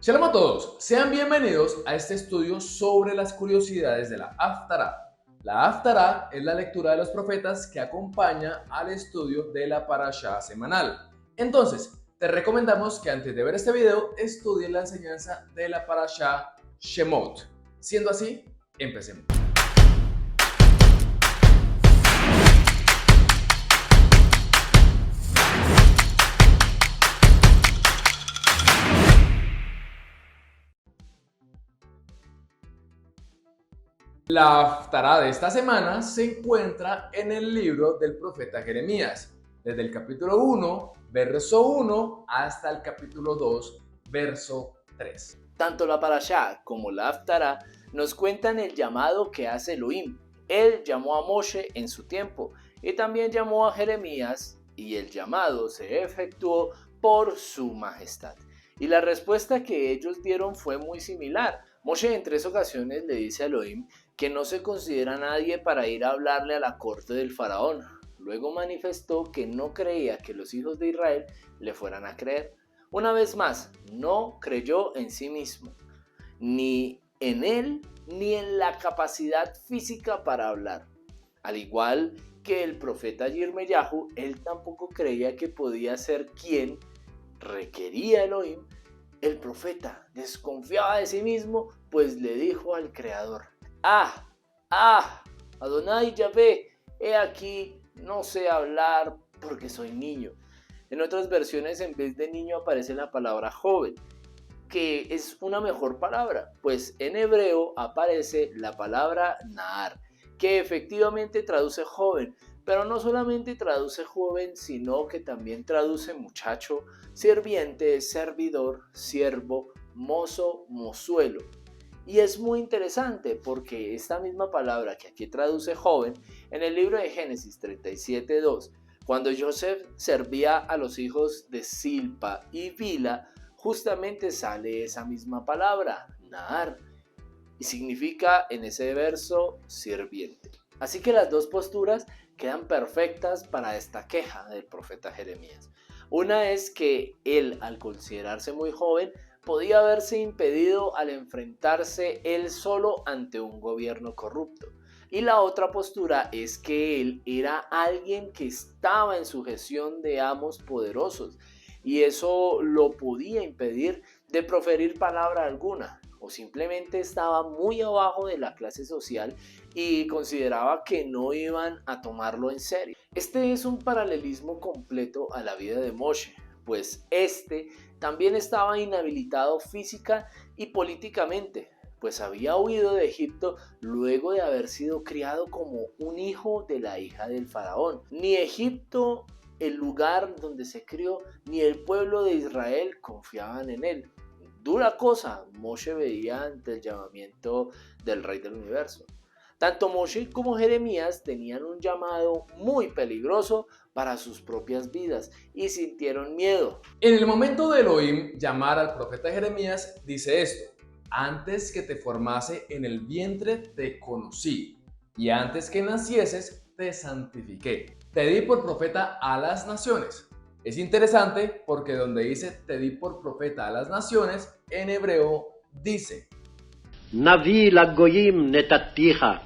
Shalom a todos, sean bienvenidos a este estudio sobre las curiosidades de la Haftará. La Haftará es la lectura de los profetas que acompaña al estudio de la Parashá semanal. Entonces, te recomendamos que antes de ver este video, estudies la enseñanza de la Parashá Shemot. Siendo así, empecemos. La Haftará de esta semana se encuentra en el libro del profeta Jeremías, desde el capítulo 1, verso 1, hasta el capítulo 2, verso 3. Tanto la Parashá como la Haftará nos cuentan el llamado que hace Elohim. Él llamó a Moshe en su tiempo y también llamó a Jeremías, y el llamado se efectuó por su majestad. Y la respuesta que ellos dieron fue muy similar. Moshe en 3 ocasiones le dice a Elohim que no se considera nadie para ir a hablarle a la corte del faraón. Luego manifestó que no creía que los hijos de Israel le fueran a creer. Una vez más, no creyó en sí mismo, ni en él, ni en la capacidad física para hablar. Al igual que el profeta Yirmeyahu, él tampoco creía que podía ser quien requería Elohim. El profeta desconfiaba de sí mismo, pues le dijo al Creador: Adonai Yahvé, he aquí, no sé hablar porque soy niño. En otras versiones, en vez de niño aparece la palabra joven, que es una mejor palabra, pues en hebreo aparece la palabra Naar, que efectivamente traduce joven, pero no solamente traduce joven, sino que también traduce muchacho, sirviente, servidor, siervo, mozo, mozuelo. Y es muy interesante porque esta misma palabra que aquí traduce joven, en el libro de Génesis 37:2, cuando Joseph servía a los hijos de Silpa y Bila, justamente sale esa misma palabra, Naar, y significa en ese verso sirviente. Así que las dos posturas quedan perfectas para esta queja del profeta Jeremías. Una es que él, al considerarse muy joven, podía haberse impedido al enfrentarse él solo ante un gobierno corrupto. Y la otra postura es que él era alguien que estaba en sujeción de amos poderosos y eso lo podía impedir de proferir palabra alguna, o simplemente estaba muy abajo de la clase social y consideraba que no iban a tomarlo en serio. Este es un paralelismo completo a la vida de Moshe, pues este también estaba inhabilitado física y políticamente, pues había huido de Egipto luego de haber sido criado como un hijo de la hija del faraón. Ni Egipto, el lugar donde se crió, ni el pueblo de Israel confiaban en él. Dura cosa Moshe veía ante el llamamiento del Rey del Universo. Tanto Moshe como Jeremías tenían un llamado muy peligroso para sus propias vidas y sintieron miedo. En el momento de Elohim llamar al profeta Jeremías, dice esto: antes que te formase en el vientre te conocí, y antes que nacieses te santifiqué. Te di por profeta a las naciones. Es interesante porque donde dice te di por profeta a las naciones, en hebreo dice Navi lagoyim netatija.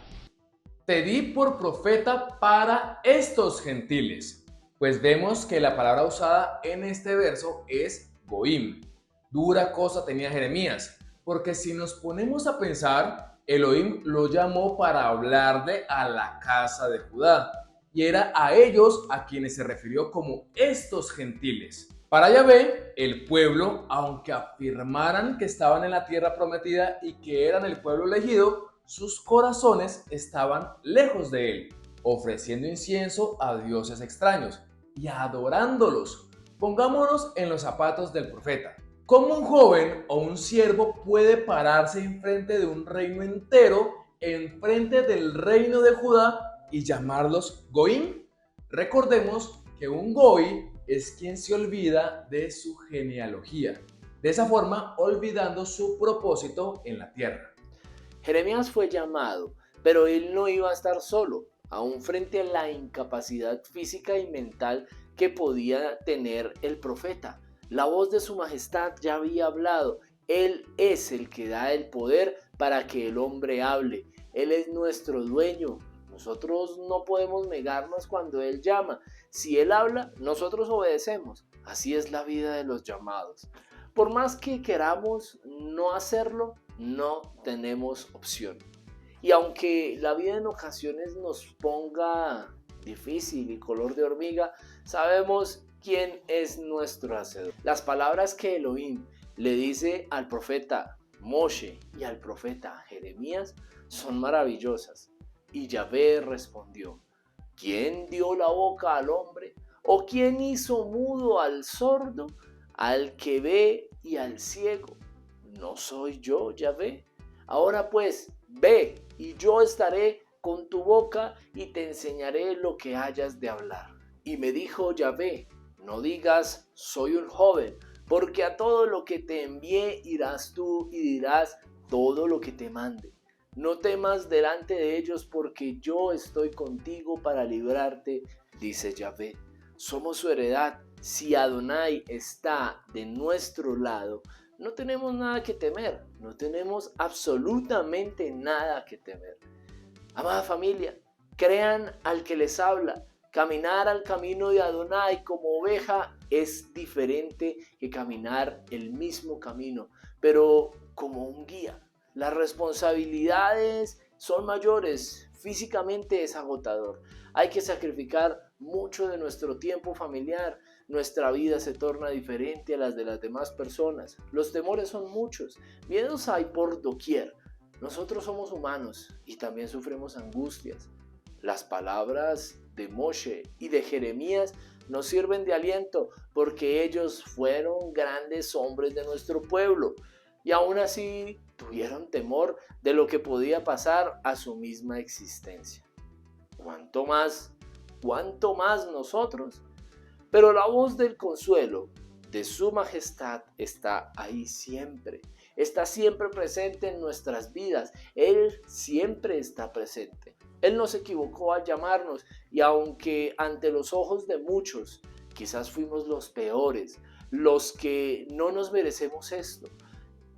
te di por profeta para estos gentiles. Pues vemos que la palabra usada en este verso es goim. Dura cosa tenía Jeremías, porque si nos ponemos a pensar, Elohim lo llamó para hablarle a la casa de Judá, y era a ellos a quienes se refirió como estos gentiles. Para Yahvé, el pueblo, aunque afirmaran que estaban en la tierra prometida y que eran el pueblo elegido, sus corazones estaban lejos de él, ofreciendo incienso a dioses extraños y adorándolos. Pongámonos en los zapatos del profeta. ¿Cómo un joven o un siervo puede pararse enfrente de un reino entero, enfrente del reino de Judá, y llamarlos goim? Recordemos que un goi es quien se olvida de su genealogía, de esa forma olvidando su propósito en la tierra. Jeremías fue llamado, pero él no iba a estar solo, aún frente a la incapacidad física y mental que podía tener el profeta. La voz de su majestad ya había hablado Él es el que da el poder para que el hombre hable. Él es nuestro dueño. Nosotros no podemos negarnos cuando Él llama. Si Él habla, nosotros obedecemos. Así es la vida de los llamados. Por más que queramos no hacerlo, no tenemos opción. Y aunque la vida en ocasiones nos ponga difícil y color de hormiga, sabemos quién es nuestro hacedor. Las palabras que Elohim le dice al profeta Moshe y al profeta Jeremías son maravillosas. Y Yahvé respondió: ¿quién dio la boca al hombre? ¿O quién hizo mudo al sordo, al que ve y al ciego? ¿No soy yo, Yahvé? Ahora pues, ve, y yo estaré con tu boca y te enseñaré lo que hayas de hablar. Y me dijo Yahvé: no digas soy un joven, porque a todo lo que te envié irás tú y dirás todo lo que te mande. No temas delante de ellos, porque yo estoy contigo para librarte, dice Yahvé. Somos su heredad. Si Adonai está de nuestro lado, no tenemos nada que temer, no tenemos absolutamente nada que temer. Amada familia, crean al que les habla. Caminar al camino de Adonai como oveja es diferente que caminar el mismo camino, pero como un guía. Las responsabilidades son mayores, físicamente es agotador. Hay que sacrificar mucho de nuestro tiempo familiar. Nuestra vida se torna diferente a las de las demás personas. Los temores son muchos, miedos hay por doquier. Nosotros somos humanos y también sufrimos angustias. Las palabras de Moshe y de Jeremías nos sirven de aliento porque ellos fueron grandes hombres de nuestro pueblo y aún así tuvieron temor de lo que podía pasar a su misma existencia. ¿Cuánto más nosotros? Pero la voz del consuelo de su majestad está ahí siempre. Está siempre presente en nuestras vidas. Él siempre está presente. Él no se equivocó al llamarnos y aunque ante los ojos de muchos quizás fuimos los peores, los que no nos merecemos esto,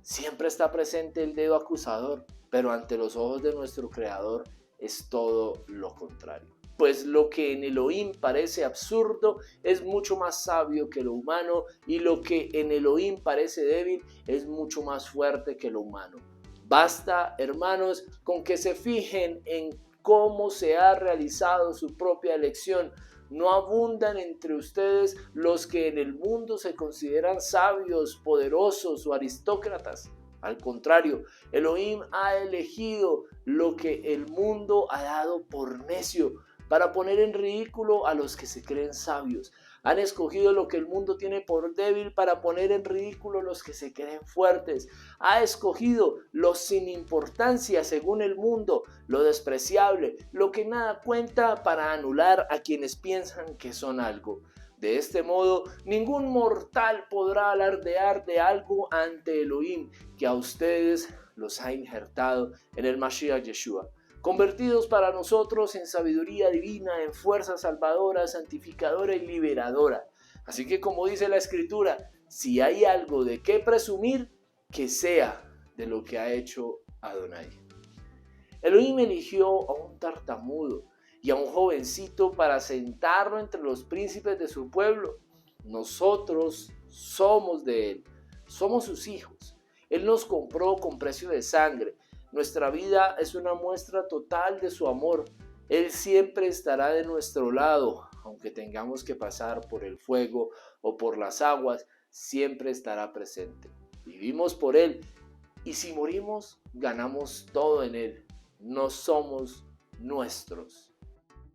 siempre está presente el dedo acusador, pero ante los ojos de nuestro Creador es todo lo contrario. Pues lo que en Elohim parece absurdo es mucho más sabio que lo humano, y lo que en Elohim parece débil es mucho más fuerte que lo humano. Basta, hermanos, con que se fijen en cómo se ha realizado su propia elección. No abundan entre ustedes los que en el mundo se consideran sabios, poderosos o aristócratas. Al contrario, Elohim ha elegido lo que el mundo ha dado por necio, para poner en ridículo a los que se creen sabios. Han escogido lo que el mundo tiene por débil para poner en ridículo a los que se creen fuertes. Ha escogido lo sin importancia según el mundo, lo despreciable, lo que nada cuenta, para anular a quienes piensan que son algo. De este modo, ningún mortal podrá alardear de algo ante Elohim, que a ustedes los ha injertado en el Mashiach Yeshua, convertidos para nosotros en sabiduría divina, en fuerza salvadora, santificadora y liberadora. Así que, como dice la Escritura, si hay algo de qué presumir, que sea de lo que ha hecho Adonai. Elohim eligió a un tartamudo y a un jovencito para sentarlo entre los príncipes de su pueblo. Nosotros somos de Él, somos sus hijos. Él nos compró con precio de sangre. Nuestra vida es una muestra total de su amor. Él siempre estará de nuestro lado, aunque tengamos que pasar por el fuego o por las aguas, siempre estará presente. Vivimos por Él y si morimos, ganamos todo en Él. No somos nuestros.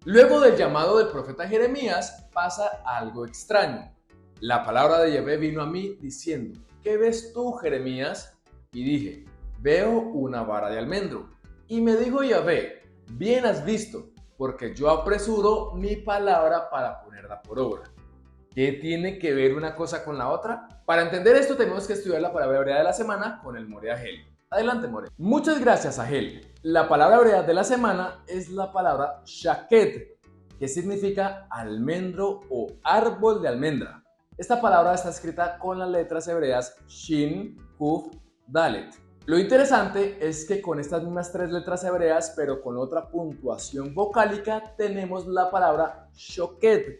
Luego del llamado del profeta Jeremías pasa algo extraño. La palabra de Yahvé vino a mí diciendo: ¿qué ves tú, Jeremías? Y dije: veo una vara de almendro. Y me dijo Yahvé: bien has visto, porque yo apresuro mi palabra para ponerla por obra. ¿Qué tiene que ver una cosa con la otra? Para entender esto tenemos que estudiar la palabra hebrea de la semana con el More Agel. Adelante, More. Muchas gracias, Agel. La palabra hebrea de la semana es la palabra shaket, que significa almendro o árbol de almendra. Esta palabra está escrita con las letras hebreas Shin, Kuf, Dalet. Lo interesante es que con estas mismas 3 letras hebreas, pero con otra puntuación vocálica, tenemos la palabra shoked,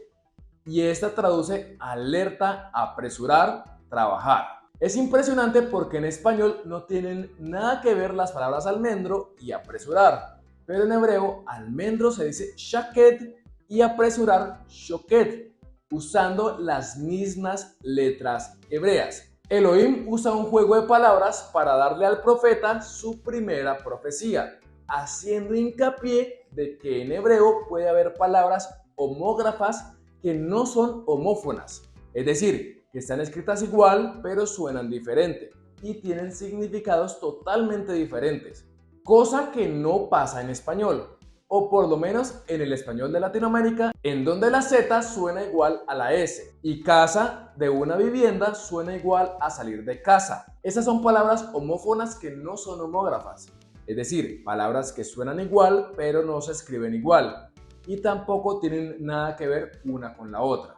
y esta traduce alerta, apresurar, trabajar. Es impresionante porque en español no tienen nada que ver las palabras almendro y apresurar, pero en hebreo almendro se dice shaked y apresurar shoked, usando las mismas letras hebreas. Elohim usa un juego de palabras para darle al profeta su primera profecía, haciendo hincapié de que en hebreo puede haber palabras homógrafas que no son homófonas, es decir, que están escritas igual pero suenan diferente y tienen significados totalmente diferentes, cosa que no pasa en español, o por lo menos en el español de Latinoamérica, en donde la Z suena igual a la S y casa de una vivienda suena igual a salir de casa. Esas son palabras homófonas que no son homógrafas, es decir, palabras que suenan igual pero no se escriben igual y tampoco tienen nada que ver una con la otra.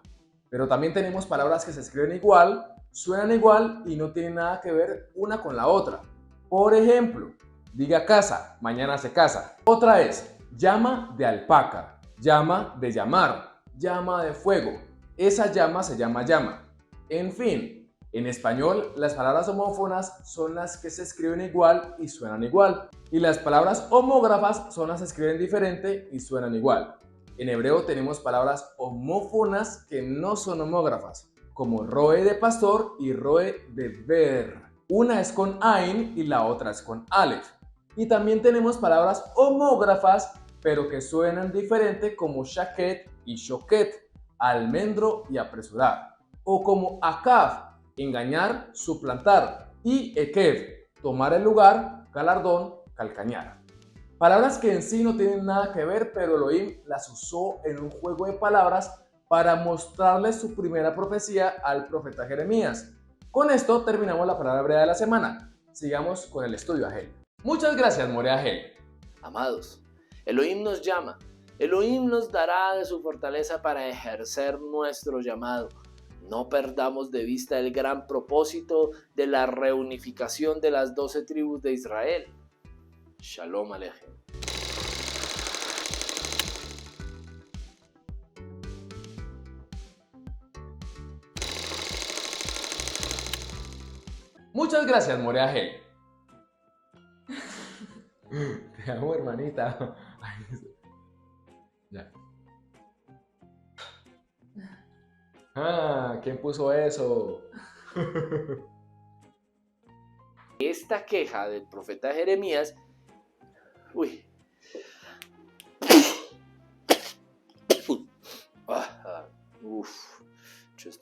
Pero también tenemos palabras que se escriben igual, suenan igual y no tienen nada que ver una con la otra. Por ejemplo, diga casa, mañana se casa. Otra es llama de alpaca, llama de llamar, llama de fuego. Esa llama se llama llama. En fin, en español las palabras homófonas son las que se escriben igual y suenan igual. Y las palabras homógrafas son las que se escriben diferente y suenan igual. En hebreo tenemos palabras homófonas que no son homógrafas, como roe de pastor y roe de ver. Una es con ain y la otra es con alef. Y también tenemos palabras homógrafas, pero que suenan diferente, como shaket y shoket, almendro y apresurar. O como akav, engañar, suplantar, y ekev, tomar el lugar, galardón, calcañar. Palabras que en sí no tienen nada que ver, pero Elohim las usó en un juego de palabras para mostrarle su primera profecía al profeta Jeremías. Con esto terminamos la palabra hebrea de la semana. Sigamos con el estudio, Agel. Muchas gracias, Morea Agel. Amados, Elohim nos llama. Elohim nos dará de su fortaleza para ejercer nuestro llamado. No perdamos de vista el gran propósito de la reunificación de las 12 tribus de Israel. Shalom Aleichem. Muchas gracias, Morea Agel. Te amo, hermanita. Ya. ¿Quién puso eso? Esta queja del profeta Jeremías,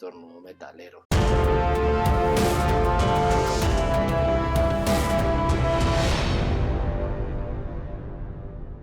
estornudo metalero.